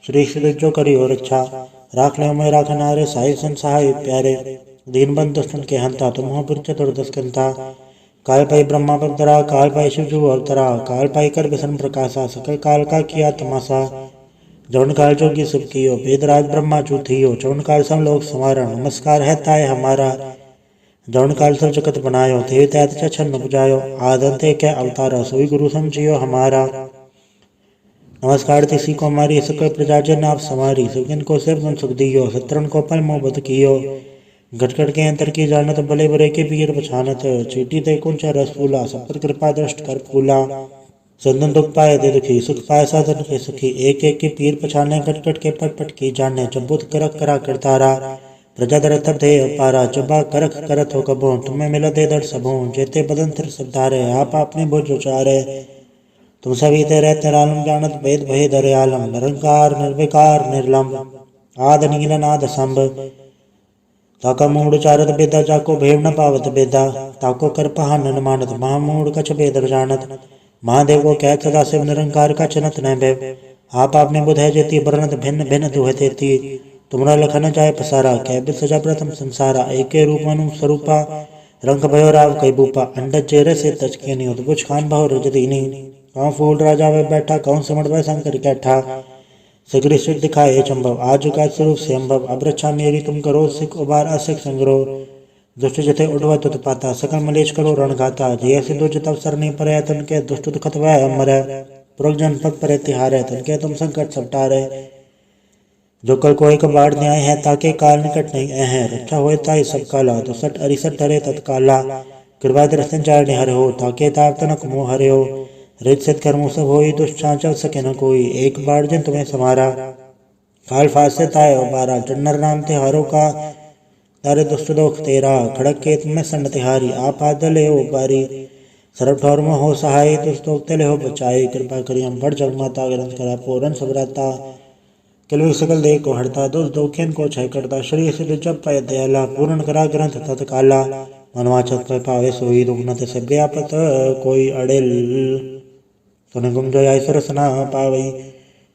श्री श्री जो करी हो रक्षा राख ले मैं राख नारे साहिब संसाय प्यारे दीन बंद दुष्टन के हंता तुम हो पुर चतुर्दस्कंता काल पाई ब्रह्मा पवतरा काल पाई शिवजू अवतरा काल पाई कर विष्णु प्रकाशा सकल काल का किया तमाशा जौन काल जोगी सब कियो वेदराज ब्रह्मा चूथियो जौन काल सब लोग समारा नमस्कार है ताय हमारा जौन काल सब जगत बनायो थे तैत छन्न बुझायो आदंते के अवतारा सोई गुरु समझियो हमारा नमस्कार तिसी को हमारी सकल प्रजाजन आप समारी सुखिन को सिर्फ सुख दियो सत्रन को पल मोहब्बत कियो घटघट के अंतर की जानत भले बुरे के पीर पछानत चीटी ते कुंचा रस फूला सब कृपा दृष्ट कर फूला संदन दुख पाए दे दुखी सुख पाए साधन के सुखी एक एक के पीर पछाने घटघट के पट पट की जाने चबुत करक करा करतारा प्रजा दर तब दे अपारा चबा करक करत हो कबो तुम्हें मिला दे दर सबों जेते बदन तिर सबधारे आप अपने बोझ उचारे तुम सभी ते रहते रालम जानत भेद भय दरे आलम निरंकार निर्विकार निर्लम आद नील नाद संभ ताका मूड चारत बेदा जाको भेव न पावत बेदा ताको कर पहान न मानत महामूड कछ बेदर जानत महादेव को कह सदा शिव निरंकार का चनत न भय आप आपने बुधय जेती वर्णत भिन्न भिन्न दुहते ती तुमरा लखन जाय पसारा कह बिल सजा प्रथम संसारा एके रूप मनु स्वरूपा रंग भयो राव कई बूपा अंडज चेहरे से तचके नहीं उत बुझ खान बहु रजदीनी कौन फूल राजा वे बैठा कौन सिमट वह शंकर कैठा सिगरी सिख दिखाए चंबव आज का स्वरूप से अम्बव अब रक्षा मेरी तुम करो सिख उबार असिख संग्रो दुष्ट जथे उड़वा तुत पाता सकल मलेश करो रण गाता जय सिद्धो जत अवसर नहीं पर तन के दुष्ट दुखत वह अमर पुरख जनपद पर तिहार तन के तुम संकट सपटारे जो कल कोई कबाड़ न्याय है ताके काल निकट नहीं है रक्षा होए ताई सब काला तो सट अरिसट टरे तत्काला कृपा दर्शन चार हर हो ताके ताप तनक मोह हरे हो रित सिद्ध कर्मों सब होई दुष्टां चल सके न कोई एक बार जन तुम्हें समारा काल फासे ताय बारा जन्नर नाम तिहारों का तारे दुष्ट दोख तेरा खड़क केत में संड तिहारी आप आदले हो बारी सर्व ठौर में हो सहाय दुष्ट दोख तेले हो बचाए कृपा करी हम बड़ जगमाता ग्रंथ करा पूरन सबराता किलवी सकल देह को हरता दुष्ट दोखेन को छय करता श्री सिद्ध जप पय दयाला पूर्ण करा ग्रंथ तत्काला मनवाचत पय पावे सोई दुग्नत से व्यापत कोई अड़िल सुने गुम जो आई सरसना पावई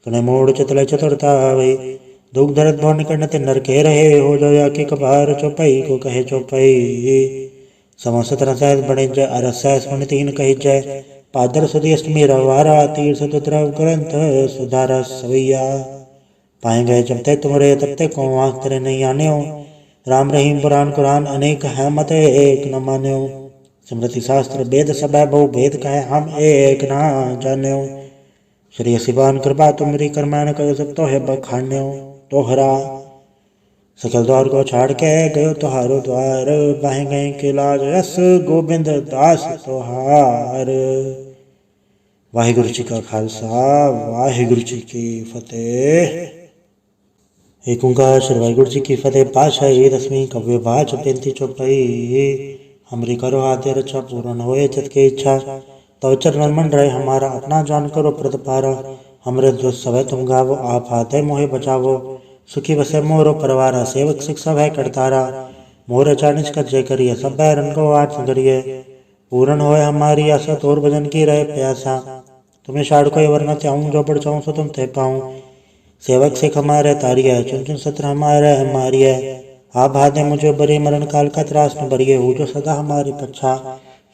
सुने मोड़ चतल चतुरता वही दुख धरत भवन करनते नर के रहे हो जो या के कबार चौपाई को कहे चौपाई समस्त रसायत बने जय अरसाय सुन तीन कही जय पादर सुधी अष्टमी रवारा तीर्थ द्रव ग्रंथ सुधारा सवैया पाए गए जब तक तुमरे तब तक को आँख तेरे नहीं आने हो राम रहीम पुराण कुरान अनेक है मत एक न माने हो स्मृति शास्त्र वेद सब बहु भेद कहे हम एक ना जाने श्री शिवान कृपा तुमरी कर्मायण कर सकते है बखान्यो तोहरा सकल द्वार को छाड़ के गयो तुहारो द्वार, बाहें गए के लाज रस गोबिंद दास तुहार। वाहिगुरु जी का खालसा, वाहिगुरु जी की फतेह। एक ओंकार श्री वाहिगुरु जी की फतेह। पातशाही दसवीं कव्य बाच बेनती चौपाई। हमरी करो आद्य रक्षा पूर्ण होए चित की इच्छा, तो चरण मन रहे हमारा अपना जान करो प्रतिपारा। हमरे जो सवै तुम गावो, आप आते मोहे बचावो। सुखी बसे मोरो परिवारा, सेवक सिख सब है करतारा। मोर चानिच कर जय करिए, सब बैरन को आठ करिए। पूर्ण होए हमारी आशा, तोर भजन की रहे प्यासा। तुम्हें शाड़ कोई वरना चाहूँ, जो पढ़ चाहूँ सो तुम ते पाऊँ। सेवक सिख हमारे तारिय, चुन चुन सत्र हमारे हमारिय। आप भादे मुझे बरी, मरण काल का त्रास न बरिए। हो जो सदा हमारी पच्छा,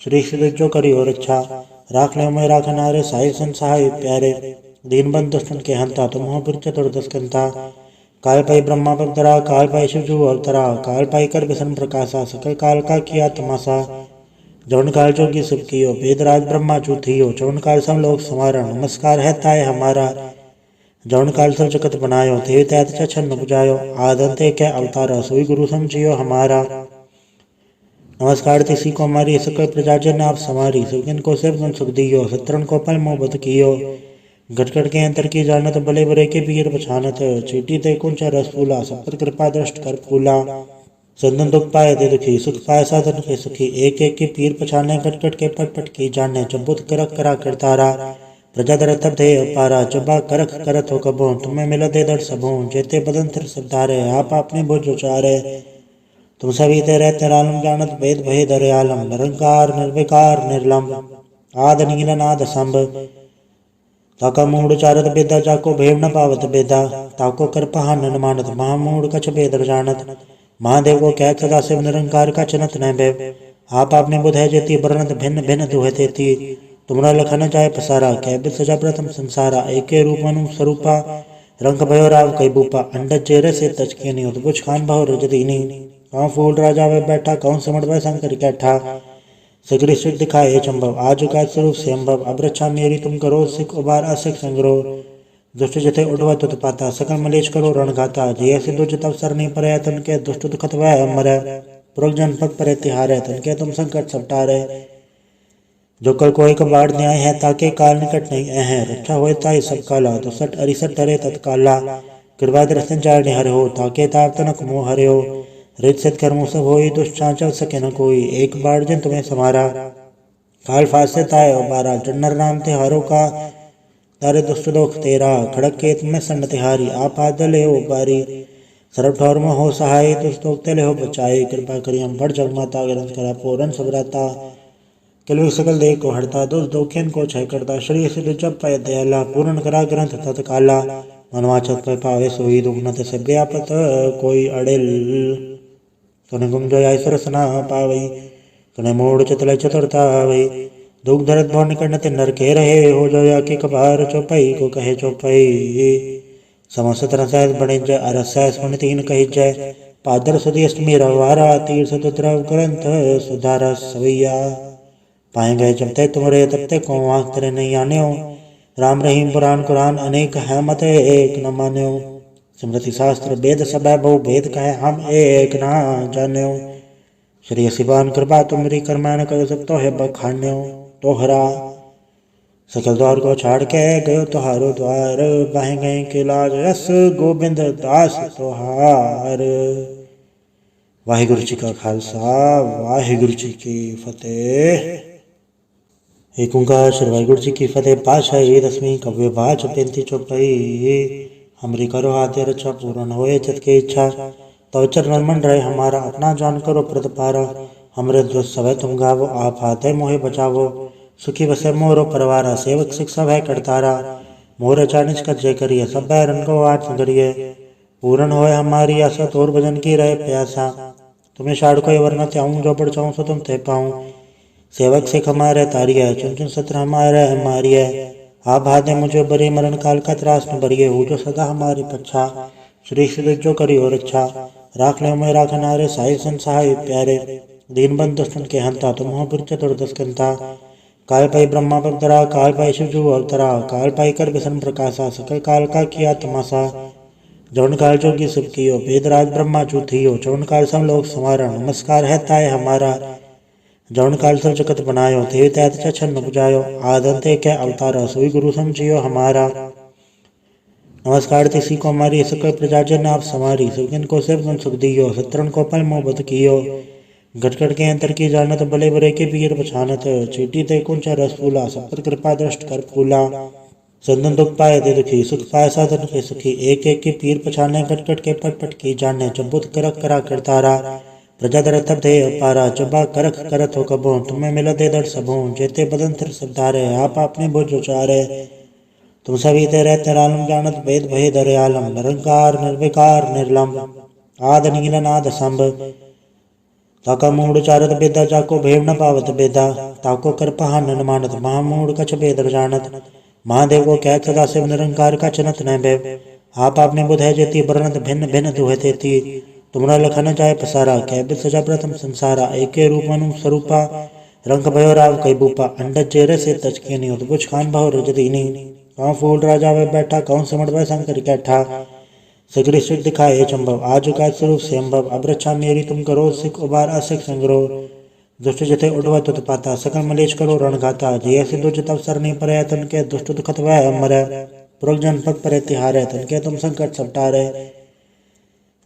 श्री श्री जो करी और अच्छा। राख ले मैं राख नारे, साहिब सन सहाय प्यारे। दीन बंद दुष्टन के हंता, तुम हो फिर चतुर्दश कंता। काल पाई ब्रह्मा पवतरा, काल पाई शिवजू अवतरा। काल पाई कर बिसन प्रकाशा, सकल काल का किया तमाशा। जौन काल जोगी सब कियो, वेदराज ब्रह्मा चूथियो। चौन काल सब लोग समारा, नमस्कार है ताय हमारा। जौन काल सब जगत बनायो, थे तैत छन्न बुझायो। आदंते क्या अवतारा, सोई गुरु समझियो हमारा। नमस्कार तिसी को हमारी, सकल प्रजा जन आप समारी। सुखिन को सिर्फ गुण सुख दियो, सत्रन को पल मोहब्बत कियो। गटगट के अंतर की जानत, भले बुरे के पीर पछानत। चीटी ते कुंच रस फूला, सब पर कृपा दृष्ट कर फूला। संतन दुख पाए दे दुखी, सुख पाए साधन के सुखी। एक एक के पीर पछाने, गटगट के पट पट की जाने। चबुत करक करा करतारा, प्रजा दर तब दे अपारा। चबा करख करत हो कबो, तुम्हें मिल दे दर सबो। जेते बदन तिर सिद्धारे, आप अपने भुज उचारे। तुम सभी ते रहते आलम, जानत भेद भय दर आलम। निरंकार निर्विकार निर्लम, आद नील नाद संभ। ताका मूड चारत बेदा, जाको भेव न पावत बेदा। ताको कर पहा न मानत, महामूड कछ बेदर जानत। महादेव को कह सदा शिव, निरंकार का चनत न भय। आप आपने बुध है जेती, बरनत भिन्न भिन्न दुह तेती। तुमरा लखन जाय पसारा, कैबित सजा प्रथम संसारा। एके रूप मनु स्वरूपा, रंग भयो राव कई बूपा। अंडज चेहरे से तचकेनी, उद्भुज खान भाव रजदीनी। कौन फूल राजा वे बैठा, कौन सिमट वे शंकर कैठा। सिगरी सिर दिखाए चंबव, आज का स्वरूप से अम्बव। अब रक्षा मेरी तुम करो, सिख उबार असिख संग्रह। दुष्ट जथे उठवा तुत पाता, सकल मलेच करो रणघाता। जय से दुज तब सर नहीं परे, तन के दुष्ट दुखत वह अमर। पुरख जनपद परे तिहारे, तन के तुम संकट सब टारे। जो कल को एक बाढ़ न्याय है, ताके काल निकट नहीं है। रक्षा होए ताई सब काला, दुसठ अरिसठ धरे तत्काला। कृपा दृष्टि जाय निहर हो, ताके ताप तनक मोह हरे हो। रित सिद्ध कर्मों सब होई, दुष्ट चल सके न कोई। एक बार जिन तुम्हें समारा, काल फासे ताय उबारा। जन्नर नाम ते हारो का, तारे दुष्ट दोख तेरा। खड़क केत में संड तिहारी, आप आदले हो बारी। सर्व ठौर में हो सहाय, दुष्ट दोख तेले हो बचाए। कृपा करी हम बड़ जगमाता, ग्रंथ करा पूरन सबराता। किलवी सकल देह को हरता, दुष्ट दोखिन को क्षय करता। श्री सिद्ध जप पाए दयाला, पूर्ण करा ग्रंथ तत्काला। मनवाचत पर पावे सोई, दुख न ते व्यापत कोई अड़िल। सुने गुम जो आई सरस ना पावई, सुने मोड़ चतले चतुरता आवई। दुख दर्द भव निकट न ते नर के रहे, हो जो या के कबार चौपाई को कहे चौपाई। समस्त रसायत बड़े जय, अरसाय सुन तीन कही जय। पादर सुधी अष्टमी रवारा, तीर्थ द्रव ग्रंथ सुधार सवैया। पाए गए जब ते तुमरे, तब ते को आँख तेरे नहीं आने हो। राम रहीम पुराण कुरान अनेक है, मत एक न मान्यो। स्मृति शास्त्र वेद सब है, बहु भेद कहे हम एक ना जान्यो। श्री शिवान कृपा तुमरी, करमैन कर सकतो है बखान्यो। तोहरा सकल द्वार को छाड़ के गयो तुहारो द्वार, बाहें गए के लाज रस गोबिंद दास तुहार। वाहिगुरु जी का खालसा, वाहिगुरु जी की फतेह। एक ओंकार श्री वाहिगुरु जी की फतेह। पातशाही दसवीं कव्य बाच बेनती चौपाई। हमरी करो आद्य रक्षा पूर्ण होए चित की इच्छा, तो चरण मन रहे हमारा अपना जान करो प्रतिपारा। हमरे जो सवै तुम गावो, आप आते मोहे बचावो। सुखी बसे मोरो परिवारा, सेवक सिख सब है करतारा। मोर चानिच कर जय करिए, सब बैरन को आठ करिए। पूर्ण होए हमारी आशा, तोर भजन की रहे प्यासा। तुम्हें शाड़ कोई वरना चाहूँ, जो पढ़ चाहूँ सो तुम ते पाऊँ। सेवक सिख हमारे तारिय, चुन चुन सत्र हमारे हमारिय। आप भादे मुझे बरी, मरण काल का त्रास न बरिए। हो जो सदा हमारी पच्छा, श्री श्री जो करी और अच्छा। राख ले मैं राख नारे, साहिब सन सहाय प्यारे। दीन बंद दुष्टन के हंता, तुम हो फिर चतुर्दश कंता। काल पाई ब्रह्मा पवतरा, काल पाई शिवजू अवतरा। काल पाई कर बिसन प्रकाशा, सकल काल का किया तमाशा। जौन काल जोगी सब कियो वेदराज ब्रह्मा चूथियो जौन काल सब लोग समारा नमस्कार है ताय हमारा जौन काल सब जगत बनायो देव तैत छन्न बुझायो आदंते के अवतारा सोई गुरु समझियो हमारा नमस्कार तिसी को हमारी सकल प्रजाजन आप समारी सुखिन को सब गुण सुख दियो शत्रुन को पल मोह बद कियो घटघट के अंतर की जानत भले बुरे के पीर पछानत चीटी ते कुंचा रस फूला सब कृपा दृष्ट कर फूला संतन दुख पाए ते दुखी सुख पाए साधन के सुखी एक एक की पीर पछाने घटघट के पट पट की जाने जबुत करक करा करतारा प्रजा दर तब दे अपारा जबा करख करत हो कबो तुम्हें मिला दे दर सबों जेते बदन थर सबधारे आप अपने बोझ उचारे तुम सभी ते रहते रालम जानत वेद भय दरयालम निरंकार निर्विकार निर्लम आद नील नाद संभ ताका मूड चारत बेदा जाको भेव न पावत बेदा ताको कर पहा न मानत महामूड कछ बेदर जानत महादेव को कह सदा शिव निरंकार का चनत न भय आप आपने बुध है जेती वर्णत भिन्न भिन्न दुह तेती तुमरा लखन जाय पसारा कह बिद सजा प्रथम संसारा एके रूप मनु स्वरूपा रंग भयो राव कई बूपा अंडज चेहरे से तचके नहीं उत बुझ खान भाव रजदीनी कौन फूल राजा वे बैठा कौन सिमट वह शंकर कैठा सगड़ी सिख दिखाए चंबव आज का स्वरूप से अम्बव अब रक्षा मेरी तुम करो सिख उबार असिख संग्रह दुष्ट जथे उड़वा तुत पाता सकल मलेश करो रण गाता जय सिद्धु जत अवसर नहीं पर तन के दुष्ट दुखत वह अमर पुरख जनपद पर तिहारे तन के तुम संकट सपटारे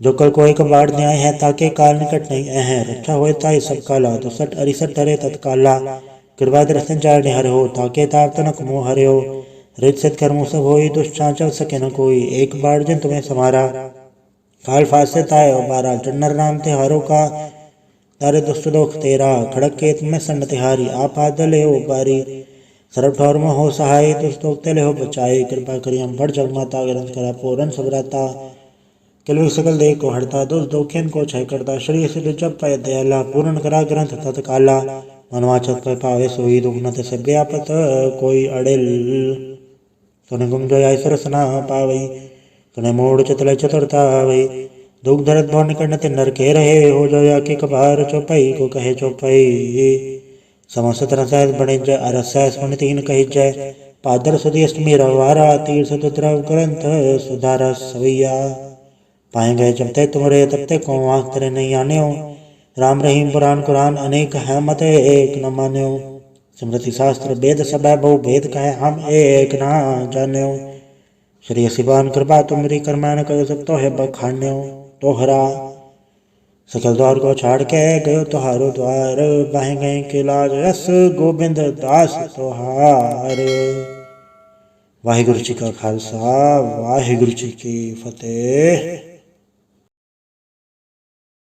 जो कल कोई कबाड़ न्याय है ताके काल निकट नहीं है रक्षा होए ताई सब काला दुसठ अरिसठ धरे तत्काला कृपा दर्शन चारणे हरे हो ताके ताप तनक मोह हरे हो रित सिद्ध कर्मों सब होई दुष्टां चल सके न कोई एक बार जिन तुम्हें समारा काल फासे ताय बारा जन्नर नाम तिहारों का तारे दुष्ट दोख तेरा खड़क के तुम्हें सन्न तिहारी आप आदले हो बारी सरब ठौर में हो सहाय दुष्ट दोख तेले हो बचाए कृपा करी हम बढ़ जग माता ग्रंथ करा पूरन सबराता किलवी सकल देह को हरता दुष्ट दोखिन को क्षय करता श्री सिद्ध जब पाए दयाला पूर्ण करा ग्रंथ तत्काला मनवाचत पर पावे सोई दुग्नत से व्यापत कोई अड़िल सुन गुम जो ऐसर सना पावई सुने मोड़ चतल चतुरता वही दुख धरत भवन करनत नर के रहे हो जो या के कबार चौपाई को कहे चौपाई समस्त रसायत बने जय अरसाय सुन तीन कही जय पादर सुधी अष्टमी रवारा तीर्थ द्रव ग्रंथ सुधारा सवैया पाए गए जब ते तुमरे तब ते को आँख तेरे नहीं आने हो राम रहीम पुराण कुरान अनेक है मत एक न मान्यो स्मृति शास्त्र वेद सब बहु भेद कहे हम एक ना जान्यो श्री शिवान कृपा तुमरी करमान करो सब तो है बखान्यो तोहरा सकल द्वार को छाड़ के गयो तुहारो द्वार बह गए के लाज रस गोविंद दास तोहार। वाहिगुरु जी का खालसा वाहिगुरु जी की फतेह।